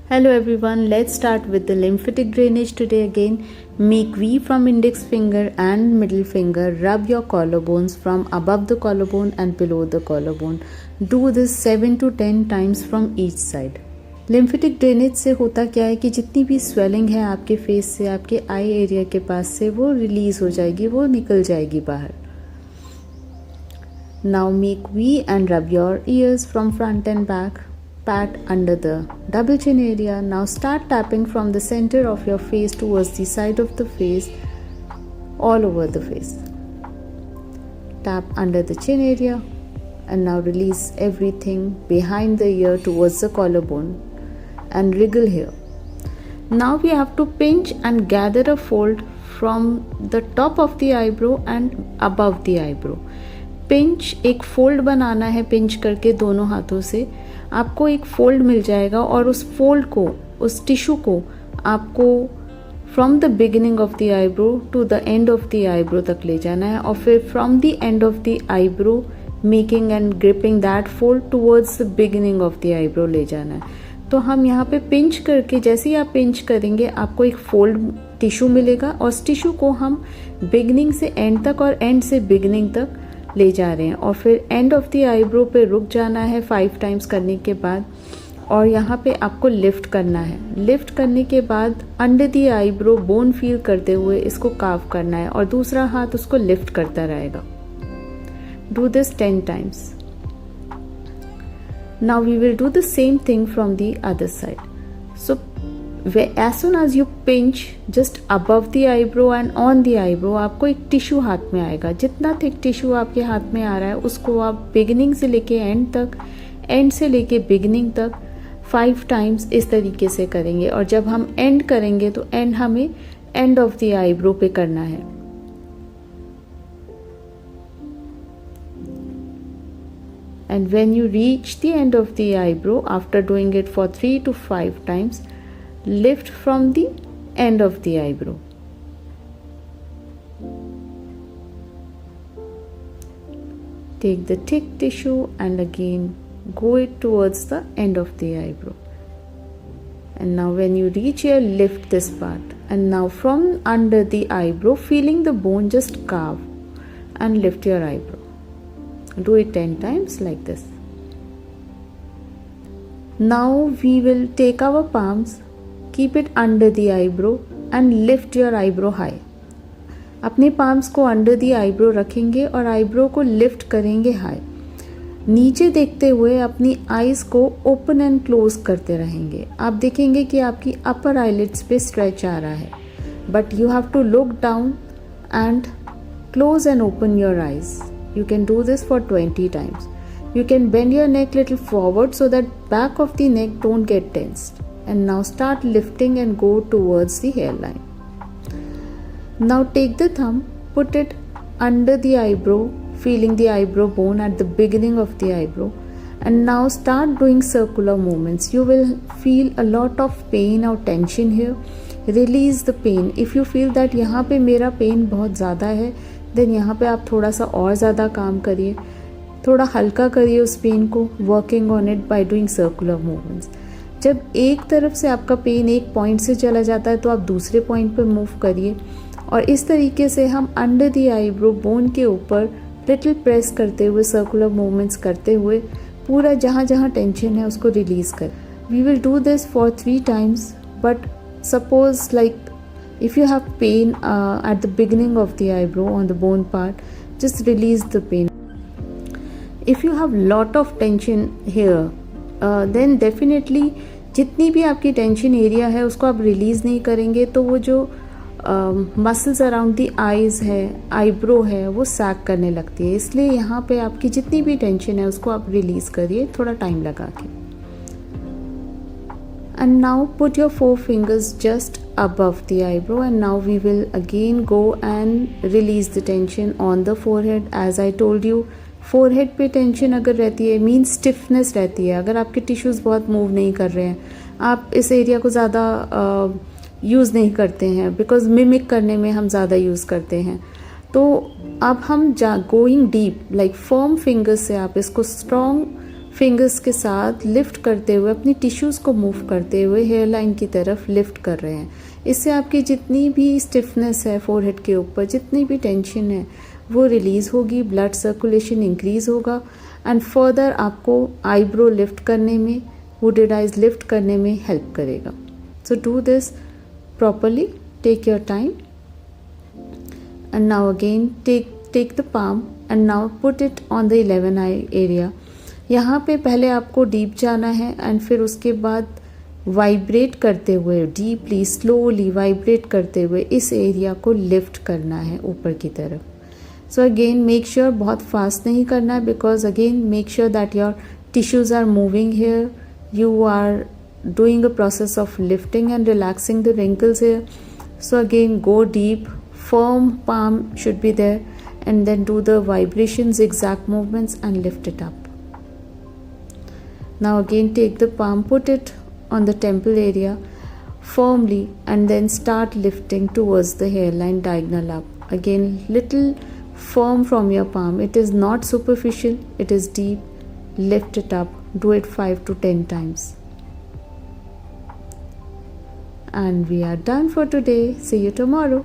Hello everyone, let's start with the lymphatic drainage today again. Make V from index finger and middle finger. Rub your collarbones from above the collarbone and below the collarbone. Do this 7 to 10 times from each side. Lymphatic drainage से होता क्या है कि जितनी भी swelling है आपके face से, आपके आई एरिया के पास से, वो रिलीज हो जाएगी, वो निकल जाएगी बाहर. Now make V and rub your ears from front and back. Pat under the double chin area. Now start tapping from the center of your face towards the side of the face, all over the face. Tap under the chin area and now release everything behind the ear towards the collarbone and wriggle here. Now we have to pinch and gather a fold from the top of the eyebrow and above the eyebrow. Pinch, एक fold बनाना है pinch करके दोनों हाथों से. आपको एक fold मिल जाएगा और उस फोल्ड को, उस टिश्यू को आपको from the beginning of the eyebrow to the end of the eyebrow तक ले जाना है और फिर from the end of the eyebrow making and gripping that fold towards the beginning of the eyebrow ले जाना है. तो हम यहाँ पे पिंच करके, जैसे ही आप पिंच करेंगे आपको एक फोल्ड टिश्यू मिलेगा और उस टिश्यू को हम बिगिनिंग से एंड तक और एंड से बिगिनिंग तक ले जा रहे हैं और फिर एंड ऑफ द आईब्रो पे रुक जाना है 5 टाइम्स करने के बाद और यहाँ पे आपको लिफ्ट करना है. लिफ्ट करने के बाद under the eyebrow bone feel करते हुए इसको काव करना है और दूसरा हाथ उसको लिफ्ट करता रहेगा. Do this 10 times. Now we will do the same thing from the other side. So as soon as you pinch just above the eyebrow and on the eyebrow, आपको एक टिश्यू हाथ में आएगा. जितना थिक टिश्यू आपके हाथ में आ रहा है उसको आप बिगिनिंग से लेके एंड तक, एंड से लेके बिगिनिंग तक 5 टाइम्स इस तरीके से करेंगे और जब हम एंड करेंगे तो एंड हमें एंड ऑफ द आईब्रो पे करना है. And when you reach the end of the eyebrow, after doing it for 3 to 5 times, lift from the end of the eyebrow. Take the thick tissue and again go it towards the end of the eyebrow. And now when you reach here, lift this part. And now from under the eyebrow, feeling the bone, just carve and lift your eyebrow. Do it 10 times like this. Now we will take our palms, keep it under the eyebrow and lift your eyebrow high. अपने palms को under the eyebrow रखेंगे और eyebrow को lift करेंगे high. नीचे देखते हुए अपनी eyes को open and close करते रहेंगे. आप देखेंगे कि आपकी upper eyelids पे stretch आ रहा है. But you have to look down and close and open your eyes. You can do this for 20 times. You can bend your neck little forward so that back of the neck don't get tensed. And now start lifting and go towards the hairline. Now take the thumb, put it under the eyebrow, feeling the eyebrow bone at the beginning of the eyebrow, and now start doing circular movements. You will feel a lot of pain or tension here. Release the pain. If you feel that यहाँ पे मेरा pen बहुत ज़्यादा है, then यहाँ पे आप थोड़ा सा और ज़्यादा काम करिए, थोड़ा हल्का करिए उस पेन को, working on it by doing circular movements. जब एक तरफ से आपका पेन एक पॉइंट से चला जाता है तो आप दूसरे पॉइंट पर मूव करिए और इस तरीके से हम अंडर द आईब्रो बोन के ऊपर लिटिल प्रेस करते हुए, सर्कुलर मूवमेंट्स करते हुए पूरा जहाँ जहाँ टेंशन है उसको रिलीज कर. We will do this for 3 times. But suppose like if you have pain at the beginning of the eyebrow on the bone part, just release the pain. If you have lot of tension here, then definitely जितनी भी आपकी tension area है उसको आप release नहीं करेंगे तो वो जो मसल्स अराउंड दी आईज है, आईब्रो है, वो सैग करने लगती है. इसलिए यहाँ पे आपकी जितनी भी टेंशन है उसको आप रिलीज़ करिए थोड़ा टाइम लगा के. And now put your 4 fingers just above the eyebrow and now we will again go and release the tension on the forehead. As I told you, forehead पे टेंशन अगर रहती है मीन स्टिफनेस रहती है, अगर आपके टिश्यूज़ बहुत move नहीं कर रहे हैं, आप इस एरिया को ज़्यादा यूज़ नहीं करते हैं बिकॉज मिमिक करने में हम ज़्यादा यूज़ करते हैं, तो अब हम going deep like firm fingers से आप इसको स्ट्रॉन्ग फिंगर्स के साथ लिफ्ट करते हुए अपनी टिश्यूज़ को मूव करते हुए हेयर लाइन की तरफ लिफ्ट कर रहे हैं। इससे आपकी जितनी भी स्टिफनेस है फोरहेड के ऊपर, जितनी भी टेंशन है वो रिलीज़ होगी, ब्लड सर्कुलेशन इंक्रीज़ होगा एंड फर्दर आपको आईब्रो लिफ्ट करने में, वुडेड आइज लिफ्ट करने में हेल्प करेगा। So do this properly, take your time and now again take the palm and now put it on the 11 eye area. यहाँ पे पहले आपको डीप जाना है एंड फिर उसके बाद वाइब्रेट करते हुए, डीपली स्लोली वाइब्रेट करते हुए इस एरिया को लिफ्ट करना है ऊपर की तरफ। सो अगेन मेक श्योर बहुत फास्ट नहीं करना है, because again make sure that your tissues are moving here, you are doing a process of lifting and relaxing the wrinkles here. So again go deep, firm palm should be there, and then do the vibration zigzag movements and lift it up. Now again take the palm, put it on the temple area firmly and then start lifting towards the hairline diagonal up. Again little firm from your palm, it is not superficial, it is deep. Lift it up, do it 5 to 10 times. And we are done for today. See you tomorrow.